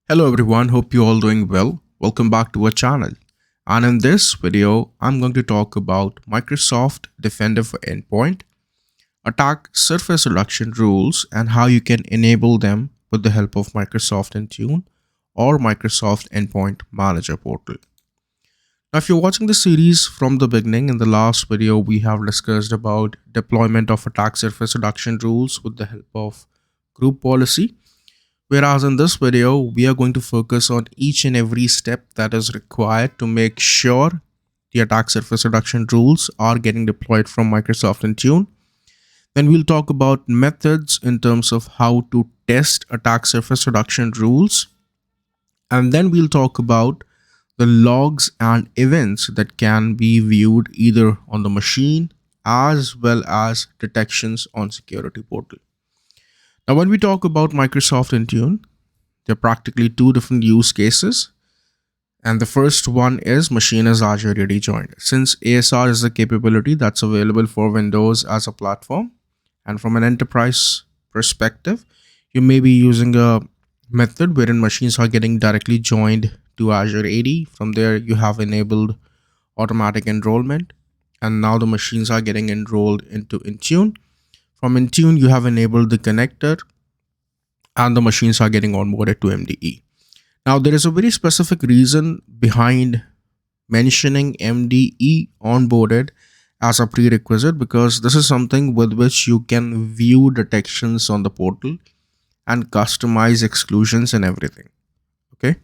Hello everyone, hope you all doing well. Welcome back to our channel. And in this video, I'm going to talk about Microsoft Defender for Endpoint, attack surface reduction rules, and how you can enable them with the help of Microsoft Intune or Microsoft Endpoint Manager portal. Now, if you're watching the series from the beginning, in the last video, we have discussed about deployment of attack surface reduction rules with the help of group policy. Whereas in this video, we are going to focus on each and every step that is required to make sure the attack surface reduction rules are getting deployed from Microsoft Intune. Then we'll talk about methods in terms of how to test attack surface reduction rules. And then we'll talk about the logs and events that can be viewed either on the machine as well as detections on security portal. Now, when we talk about Microsoft Intune, there are practically two different use cases. And the first one is machine is Azure AD joined. Since ASR is a capability that's available for Windows as a platform, and from an enterprise perspective, you may be using a method wherein machines are getting directly joined to Azure AD. From there, you have enabled automatic enrollment, and now the machines are getting enrolled into Intune. From Intune, you have enabled the connector and the machines are getting onboarded to MDE. Now, there is a very specific reason behind mentioning MDE onboarded as a prerequisite, because this is something with which you can view detections on the portal and customize exclusions and everything. Okay.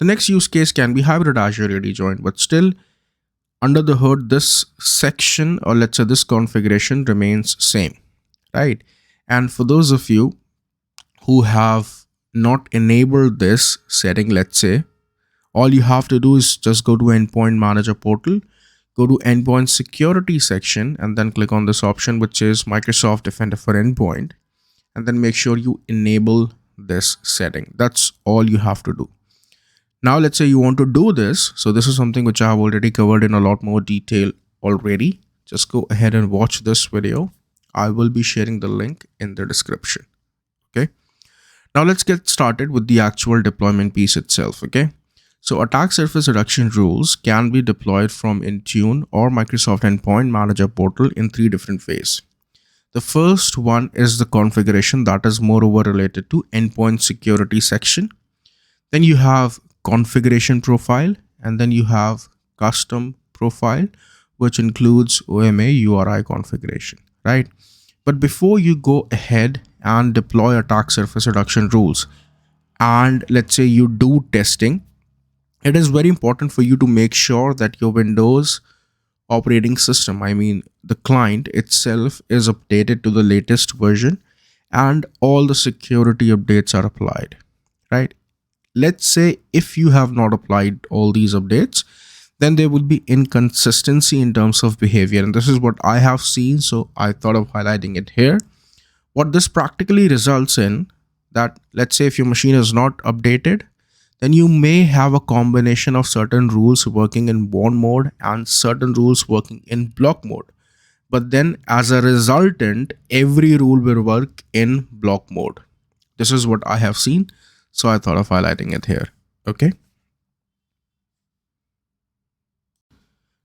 The next use case can be hybrid Azure AD join, but still under the hood, this section, or let's say this configuration, remains same. Right. And for those of you who have not enabled this setting, let's say, all you have to do is just go to Endpoint Manager portal, go to Endpoint Security section, and then click on this option, which is Microsoft Defender for Endpoint, and then make sure you enable this setting. That's all you have to do. Now, let's say you want to do this. So this is something which I have already covered in a lot more detail already. Just go ahead and watch this video. I will be sharing the link in the description. Okay. Now let's get started with the actual deployment piece itself. Okay. So attack surface reduction rules can be deployed from Intune or Microsoft Endpoint Manager portal in three different ways. The first one is the configuration, that is moreover related to endpoint security section. Then you have configuration profile, and then you have custom profile, which includes OMA-URI configuration, right? But before you go ahead and deploy attack surface reduction rules, and let's say you do testing, it is very important for you to make sure that your Windows operating system, I mean the client itself, is updated to the latest version and all the security updates are applied, right? Let's say if you have not applied all these updates, then there will be inconsistency in terms of behavior. And this is what I have seen. So I thought of highlighting it here. What this practically results in, that let's say if your machine is not updated, then you may have a combination of certain rules working in warn mode and certain rules working in block mode. But then as a resultant, every rule will work in block mode. This is what I have seen. So I thought of highlighting it here. Okay.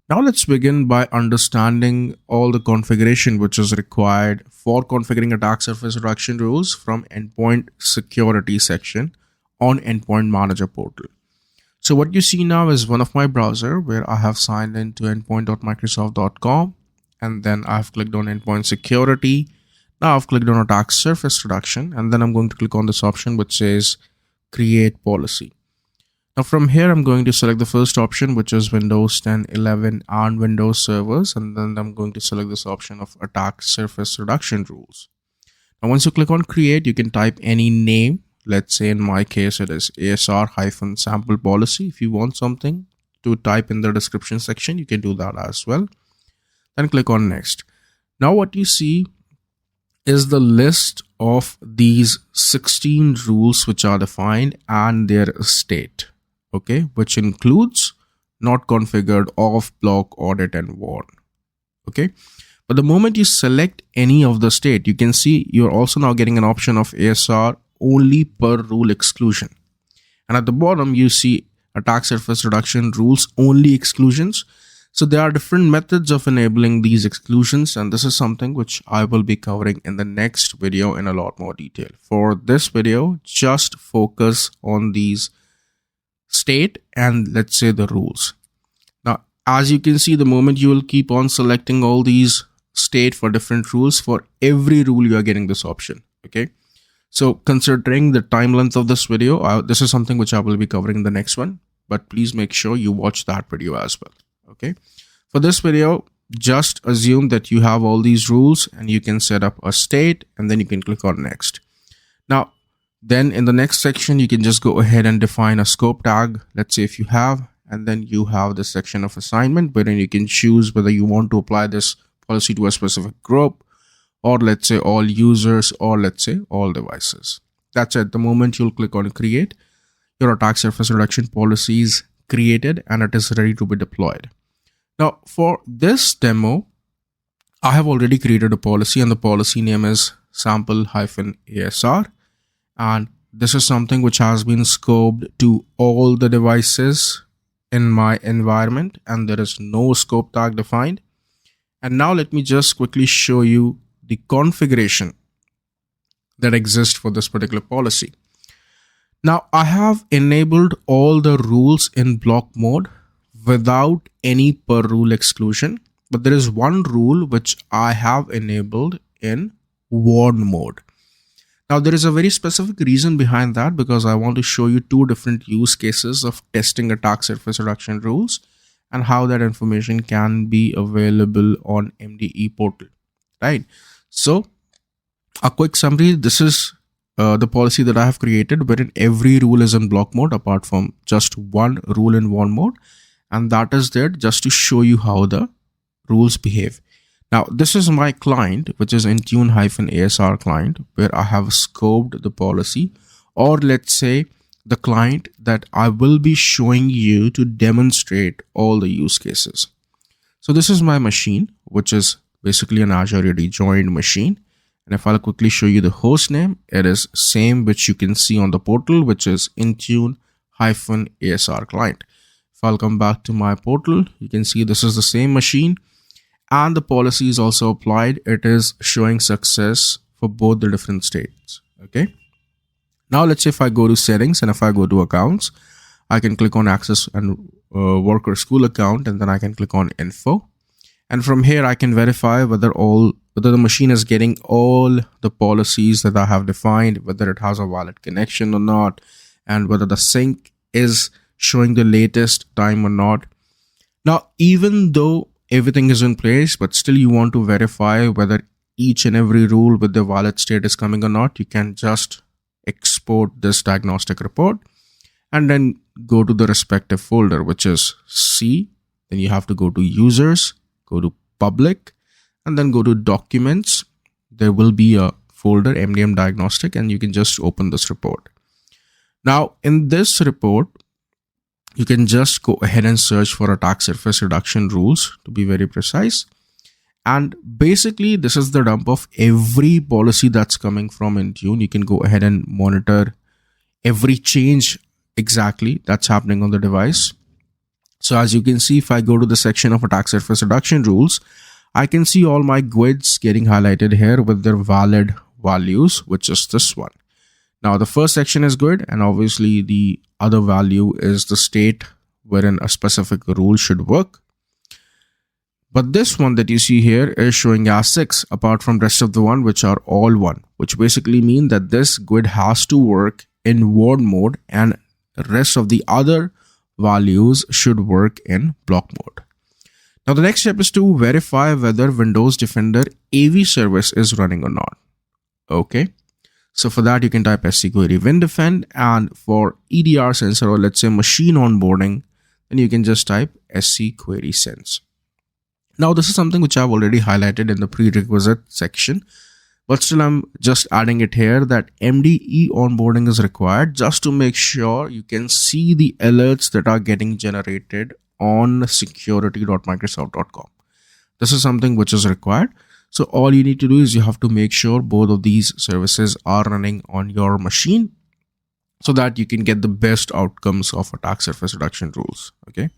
Now let's begin by understanding all the configuration which is required for configuring attack surface reduction rules from Endpoint Security section on Endpoint Manager portal. So what you see now is one of my browser where I have signed into endpoint.microsoft.com, and then I've clicked on Endpoint Security. Now I've clicked on attack surface reduction, and then I'm going to click on this option which says create policy. Now from here, I'm going to select the first option, which is Windows 10, 11 and Windows servers. And then I'm going to select this option of attack surface reduction rules. Now, once you click on create, you can type any name. Let's say in my case, it is ASR-sample policy. If you want something to type in the description section, you can do that as well. Then click on next. Now what you see is the list of these 16 rules which are defined and their state. Okay, which includes not configured, off, block, audit, and warn. Okay, but the moment you select any of the state, you can see you're also now getting an option of ASR only per rule exclusion. And at the bottom, you see attack surface reduction rules only exclusions. So there are different methods of enabling these exclusions, and this is something which I will be covering in the next video in a lot more detail. For this video, just focus on these state and let's say the rules. Now, as you can see, the moment you will keep on selecting all these state for different rules, for every rule you are getting this option. Okay. So considering the time length of this video, this is something which I will be covering in the next one, but please make sure you watch that video as well. Okay. For this video, just assume that you have all these rules and you can set up a state and then you can click on next. Now, then in the next section, you can just go ahead and define a scope tag. Let's say if you have, and then you have the section of assignment wherein you can choose whether you want to apply this policy to a specific group, or let's say all users, or let's say all devices. That's it. The moment you'll click on create, your attack surface reduction policy is created and it is ready to be deployed. Now for this demo, I have already created a policy and the policy name is sample-ASR. And this is something which has been scoped to all the devices in my environment and there is no scope tag defined. And now let me just quickly show you the configuration that exists for this particular policy. Now I have enabled all the rules in block mode without any per rule exclusion, but there is one rule which I have enabled in warn mode. Now there is a very specific reason behind that, because I want to show you two different use cases of testing attack surface reduction rules and how that information can be available on MDE portal, right? So a quick summary, this is the policy that I have created wherein every rule is in block mode apart from just one rule in warn mode. And that is there just to show you how the rules behave. Now, this is my client, which is Intune-ASR client, where I have scoped the policy, or let's say the client that I will be showing you to demonstrate all the use cases. So this is my machine, which is basically an Azure Ready joined machine. And if I'll quickly show you the host name, it is same which you can see on the portal, which is Intune-ASR client. If I'll come back to my portal, you can see this is the same machine and the policy is also applied. It is showing success for both the different states. Okay. Now let's say if I go to settings and if I go to accounts, I can click on access and worker school account, and then I can click on info. And from here, I can verify whether the machine is getting all the policies that I have defined, whether it has a valid connection or not, and whether the sync is showing the latest time or not. Now, even though everything is in place, but still you want to verify whether each and every rule with the valid state is coming or not, you can just export this diagnostic report and then go to the respective folder, which is C. Then you have to go to users, go to public, and then go to documents. There will be a folder MDM diagnostic and you can just open this report. Now in this report, you can just go ahead and search for attack surface reduction rules, to be very precise. And basically this is the dump of every policy that's coming from Intune. You can go ahead and monitor every change exactly that's happening on the device. So as you can see, if I go to the section of attack surface reduction rules, I can see all my GUIDs getting highlighted here with their valid values, which is this one. Now the first section is good, and obviously the other value is the state wherein a specific rule should work. But this one that you see here is showing as 6 apart from rest of the one, which are all 1, which basically mean that this GUID has to work in warn mode and the rest of the other values should work in block mode. Now the next step is to verify whether Windows Defender AV service is running or not. Okay. So for that, you can type scquery windefend, and for EDR sensor, or let's say machine onboarding, then you can just type scquery sense. Now this is something which I've already highlighted in the prerequisite section, but still I'm just adding it here that MDE onboarding is required just to make sure you can see the alerts that are getting generated on security.microsoft.com. This is something which is required. So all you need to do is you have to make sure both of these services are running on your machine. so that you can get the best outcomes of attack surface reduction rules. Okay.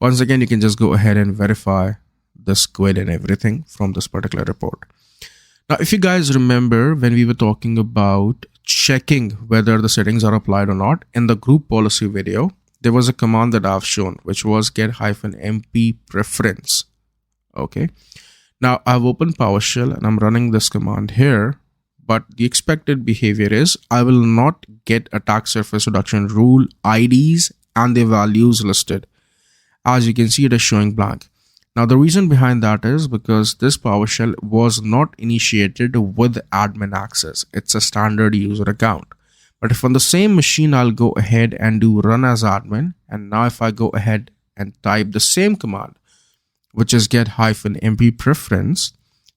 Once again, you can just go ahead and verify the squid and everything from this particular report. Now, if you guys remember when we were talking about checking whether the settings are applied or not, in the group policy video, there was a command that I've shown, which was get-mp preference. Okay. Now I've opened PowerShell and I'm running this command here, but the expected behavior is I will not get attack surface reduction rule IDs and their values listed. As you can see, it is showing blank. Now the reason behind that is because this PowerShell was not initiated with admin access. It's a standard user account. But if on the same machine, I'll go ahead and do run as admin. And now if I go ahead and type the same command, which is get-mp preference,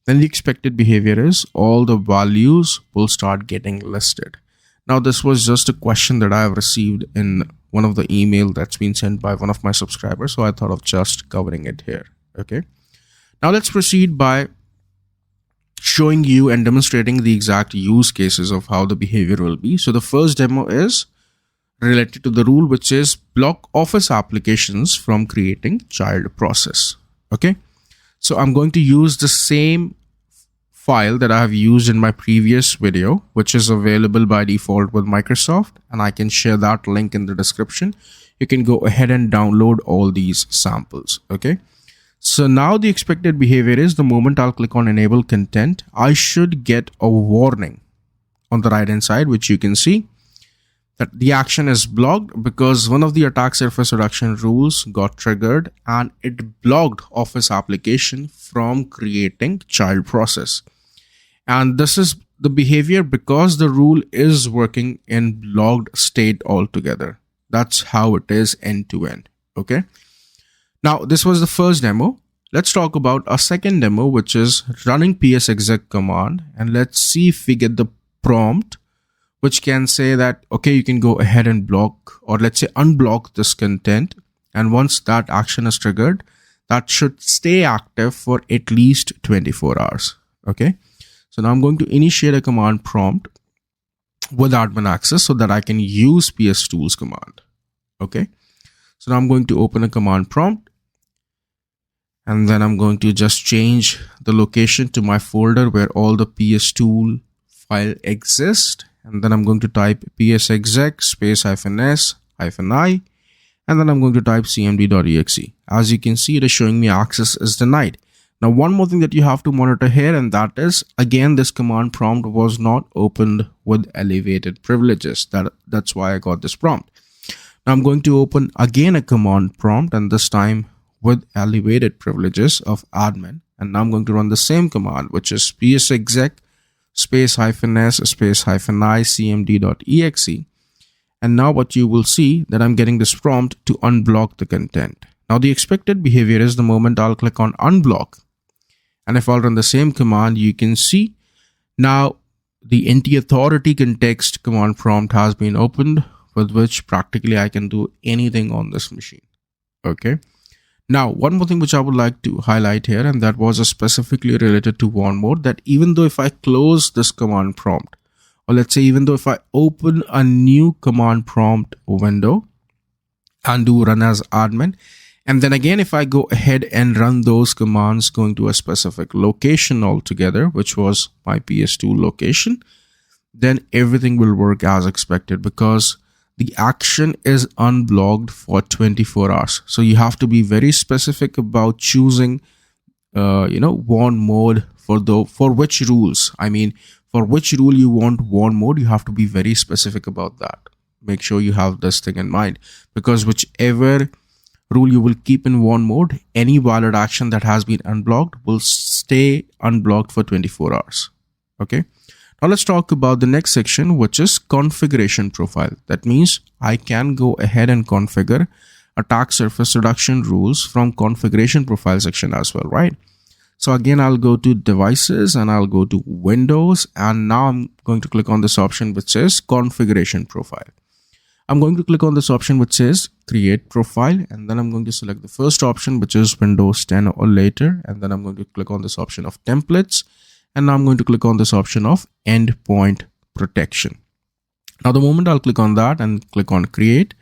then the expected behavior is all the values will start getting listed. Now, this was just a question that I have received in one of the email that's been sent by one of my subscribers. So I thought of just covering it here. Okay. Now let's proceed by showing you and demonstrating the exact use cases of how the behavior will be. So the first demo is related to the rule, which is block Office applications from creating child process. Okay. So I'm going to use the same file that I have used in my previous video, which is available by default with Microsoft, and I can share that link in the description. You can go ahead and download all these samples. Okay. So now the expected behavior is the moment I'll click on enable content, I should get a warning on the right hand side, which you can see that the action is blocked because one of the attack surface reduction rules got triggered and it blocked Office application from creating child process. And this is the behavior because the rule is working in blocked state altogether. That's how it is end to end. Okay. Now, this was the first demo. Let's talk about a second demo, which is running psexec command. And let's see if we get the prompt, which can say that, okay, you can go ahead and block, or let's say unblock this content. And once that action is triggered, that should stay active for at least 24 hours. Okay. So now I'm going to initiate a command prompt with admin access so that I can use ps tools command. Okay. So now I'm going to open a command prompt, and then I'm going to just change the location to my folder where all the ps tool file exists. And then I'm going to type psexec space -s -i, and then I'm going to type cmd.exe. As you can see, it is showing me access is denied. Now, one more thing that you have to monitor here, and that is, again, this command prompt was not opened with elevated privileges. That's why I got this prompt. Now I'm going to open again a command prompt, and this time with elevated privileges of admin. And now I'm going to run the same command, which is psexec space -s space -i cmd.exe. And now what you will see that I'm getting this prompt to unblock the content. Now the expected behavior is the moment I'll click on unblock. And if I'll run the same command, you can see now the anti-authority context command prompt has been opened, with which practically I can do anything on this machine. Okay. Now, one more thing which I would like to highlight here, and that was specifically related to warn mode, that even though if I close this command prompt, or let's say even though if I open a new command prompt window and do run as admin, and then again, if I go ahead and run those commands going to a specific location altogether, which was my PS2 location, then everything will work as expected because the action is unblocked for 24 hours. So you have to be very specific about choosing, warn mode for which rules. I mean, for which rule you want warn mode, you have to be very specific about that. Make sure you have this thing in mind, because whichever rule you will keep in warn mode, any valid action that has been unblocked will stay unblocked for 24 hours. Okay. Now let's talk about the next section, which is configuration profile. That means I can go ahead and configure attack surface reduction rules from configuration profile section as well, right? So again, I'll go to devices and I'll go to Windows, and now I'm going to click on this option which says configuration profile. I'm going to click on this option which says create profile, and then I'm going to select the first option, which is Windows 10 or later, and then I'm going to click on this option of templates, and now I'm going to click on this option of endpoint protection. Now, the moment I'll click on that and click on create,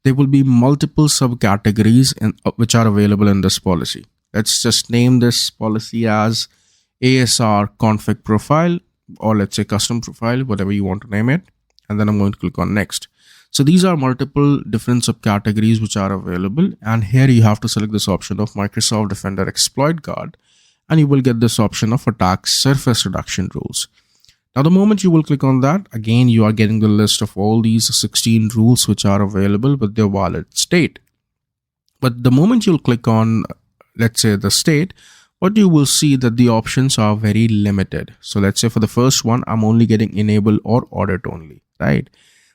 there will be multiple subcategories which are available in this policy. Let's just name this policy as ASR config profile, or let's say custom profile, whatever you want to name it. And then I'm going to click on next. So these are multiple different subcategories which are available. And here you have to select this option of Microsoft Defender Exploit Guard, and you will get this option of attack surface reduction rules. Now, the moment you will click on that, again, you are getting the list of all these 16 rules which are available with their valid state. But the moment you'll click on, let's say, the state, what you will see that the options are very limited. So let's say for the first one, I'm only getting enable or audit only, right?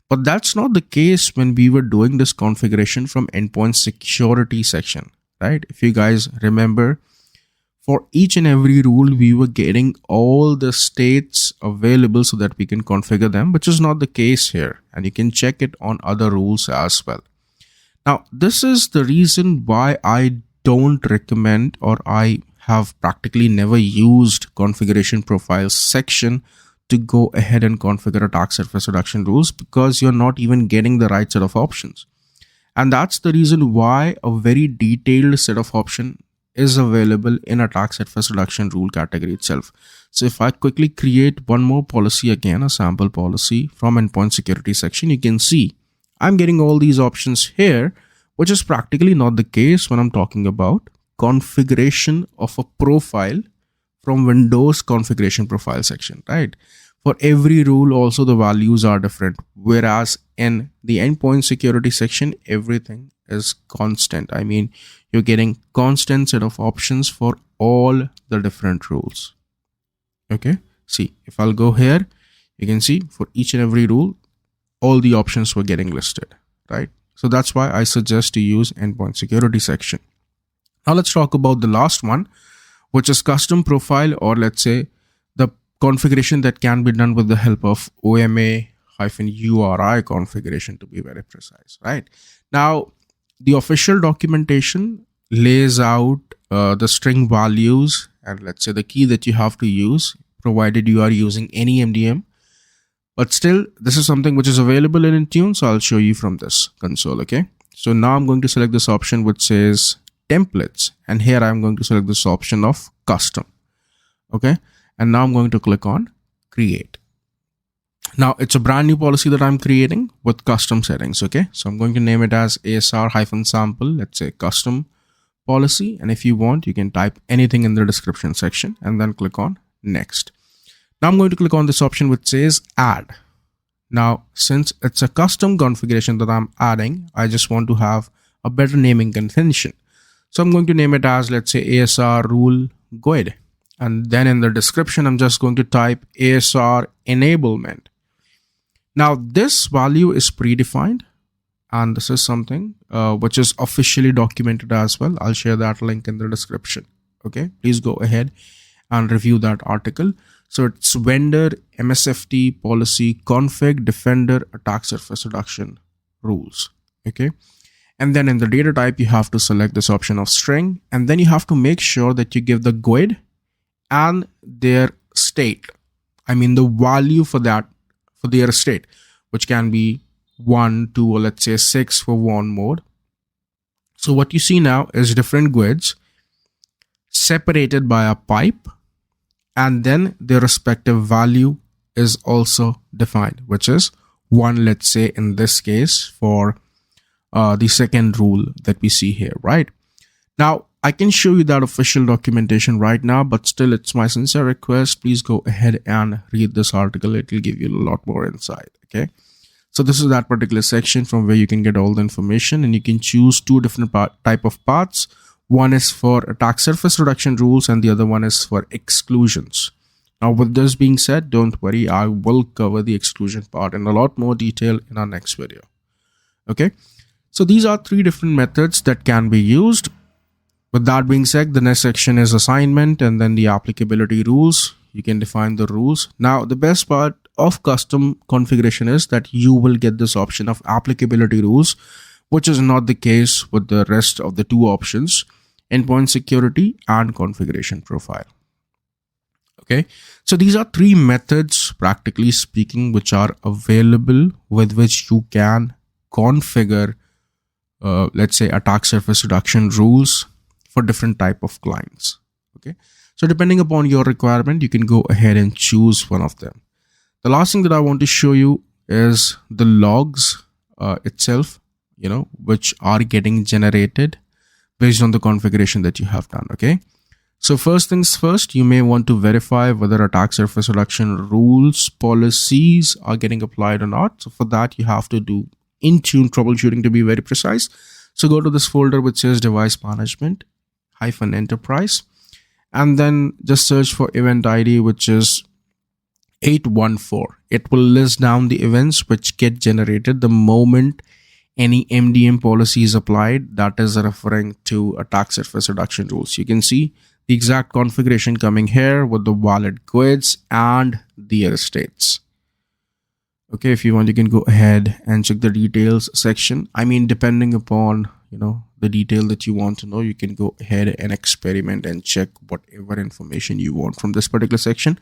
But that's not the case when we were doing this configuration from endpoint security section, right? If you guys remember, for each and every rule, we were getting all the states available so that we can configure them, which is not the case here. And you can check it on other rules as well. Now, this is the reason why I don't recommend, or I have practically never used configuration profiles section to go ahead and configure attack surface reduction rules, because you're not even getting the right set of options. And that's the reason why a very detailed set of options is available in attack surface reduction rule category itself. So if I quickly create one more policy, again, a sample policy from endpoint security section, you can see I'm getting all these options here, which is practically not the case when I'm talking about configuration of a profile from Windows configuration profile section, right? For every rule, also the values are different. Whereas in the endpoint security section, everything is constant. I mean, you're getting constant set of options for all the different rules. Okay, see, if I'll go here, you can see for each and every rule, all the options were getting listed, right? So that's why I suggest to use endpoint security section. Now let's talk about the last one, which is custom profile, or let's say the configuration that can be done with the help of OMA-URI configuration, to be very precise, right? Now, the official documentation lays out the string values and let's say the key that you have to use, provided you are using any MDM. But still, this is something which is available in Intune, so I'll show you from this console, okay? So now I'm going to select this option which says templates, and here I'm going to select this option of custom, okay? And now I'm going to click on create. Now it's a brand new policy that I'm creating with custom settings, okay? So I'm going to name it as ASR-sample, let's say custom policy. And if you want, you can type anything in the description section and then click on next. Now I'm going to click on this option which says add. Now, since it's a custom configuration that I'm adding, I just want to have a better naming convention. So I'm going to name it as, let's say, ASR rule guide. And then in the description, I'm just going to type ASR enablement. Now, this value is predefined, and this is something which is officially documented as well. I'll share that link in the description. Okay, please go ahead and review that article. So it's vendor MSFT policy config defender attack surface reduction rules. Okay. And then in the data type, you have to select this option of string, and then you have to make sure that you give the GUID and their state. I mean, the value for that, for their state, which can be 1, 2, or let's say 6 for one mode. So what you see now is different GUIDs separated by a pipe, and then their respective value is also defined, which is 1, let's say in this case, for the second rule that we see here, right? Now, I can show you that official documentation right now, but still it's my sincere request, please go ahead and read this article. It will give you a lot more insight, okay? So this is that particular section from where you can get all the information, and you can choose two different type of paths. One is for attack surface reduction rules and the other one is for exclusions. Now, with this being said, don't worry, I will cover the exclusion part in a lot more detail in our next video, okay? So these are 3 different methods that can be used. With that being said, the next section is assignment and then the applicability rules. You can define the rules. Now, the best part of custom configuration is that you will get this option of applicability rules, which is not the case with the rest of the 2 options, endpoint security and configuration profile. Okay, so these are three methods, practically speaking, which are available with which you can configure, let's say, attack surface reduction rules for different type of clients. Okay, so depending upon your requirement, you can go ahead and choose one of them. The last thing that I want to show you is the logs itself, which are getting generated based on the configuration that you have done. Okay, so first things first, you may want to verify whether attack surface reduction rules policies are getting applied or not. So for that, you have to do Intune troubleshooting, to be very precise. So go to this folder which says device management -enterprise, and then just search for event ID, which is 814. It will list down the events which get generated the moment any MDM policy is applied that is referring to attack surface reduction rules. You can see the exact configuration coming here with the valid GUIDs and their states. Okay, if you want, you can go ahead and check the details section. I mean, depending upon the detail that you want to know, you can go ahead and experiment and check whatever information you want from this particular section.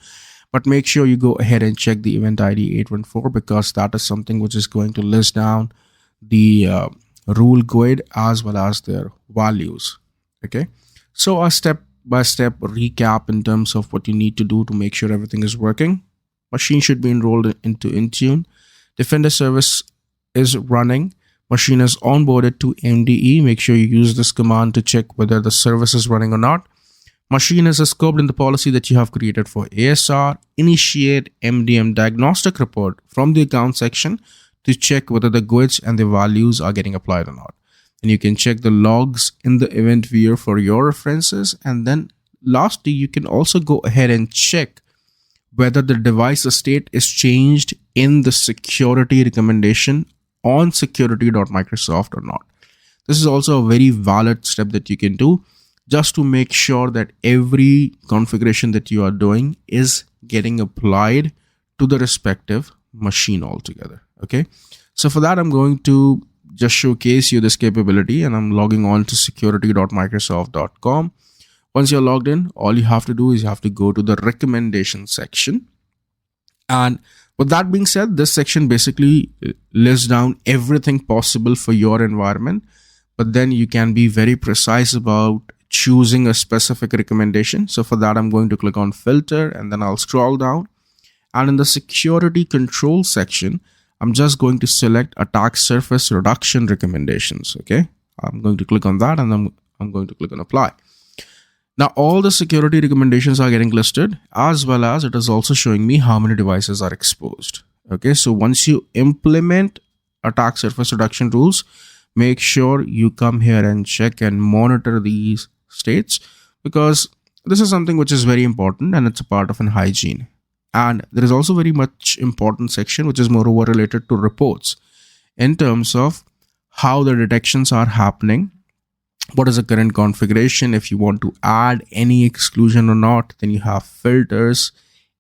But make sure you go ahead and check the event ID 814, because that is something which is going to list down the rule GUID as well as their values. Okay, so a step-by-step recap in terms of what you need to do to make sure everything is working. Machine should be enrolled into Intune. Defender service is running. Machine is onboarded to MDE. Make sure you use this command to check whether the service is running or not. Machine is scoped in the policy that you have created for ASR. Initiate MDM diagnostic report from the account section to check whether the GUIDs and the values are getting applied or not. And you can check the logs in the event viewer for your references. And then lastly, you can also go ahead and check whether the device state is changed in the security recommendation on security.microsoft or not. This is also a very valid step that you can do just to make sure that every configuration that you are doing is getting applied to the respective machine altogether. Okay, so for that, I'm going to just showcase you this capability, and I'm logging on to security.microsoft.com. Once you're logged in, all you have to do is you have to go to the recommendation section. And with that being said, this section basically lists down everything possible for your environment, but then you can be very precise about choosing a specific recommendation. So for that, I'm going to click on filter, and then I'll scroll down. And in the security control section, I'm just going to select attack surface reduction recommendations. Okay, I'm going to click on that, and then I'm going to click on apply. Now, all the security recommendations are getting listed, as well as it is also showing me how many devices are exposed. Okay, so once you implement attack surface reduction rules, make sure you come here and check and monitor these states, because this is something which is very important and it's a part of an hygiene. And there is also very much important section which is moreover related to reports in terms of how the detections are happening. What is the current configuration? If you want to add any exclusion or not, then you have filters.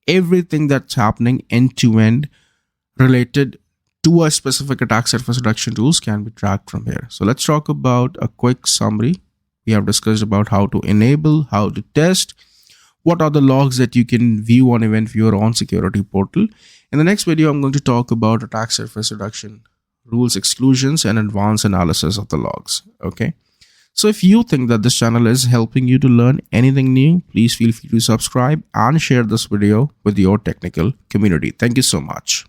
Everything that's happening end to end related to a specific attack surface reduction rules can be tracked from here. So let's talk about a quick summary. We have discussed about how to enable, how to test, what are the logs that you can view on event viewer on security portal. In the next video, I'm going to talk about attack surface reduction rules, exclusions, and advanced analysis of the logs. Okay. So if you think that this channel is helping you to learn anything new, please feel free to subscribe and share this video with your technical community. Thank you so much.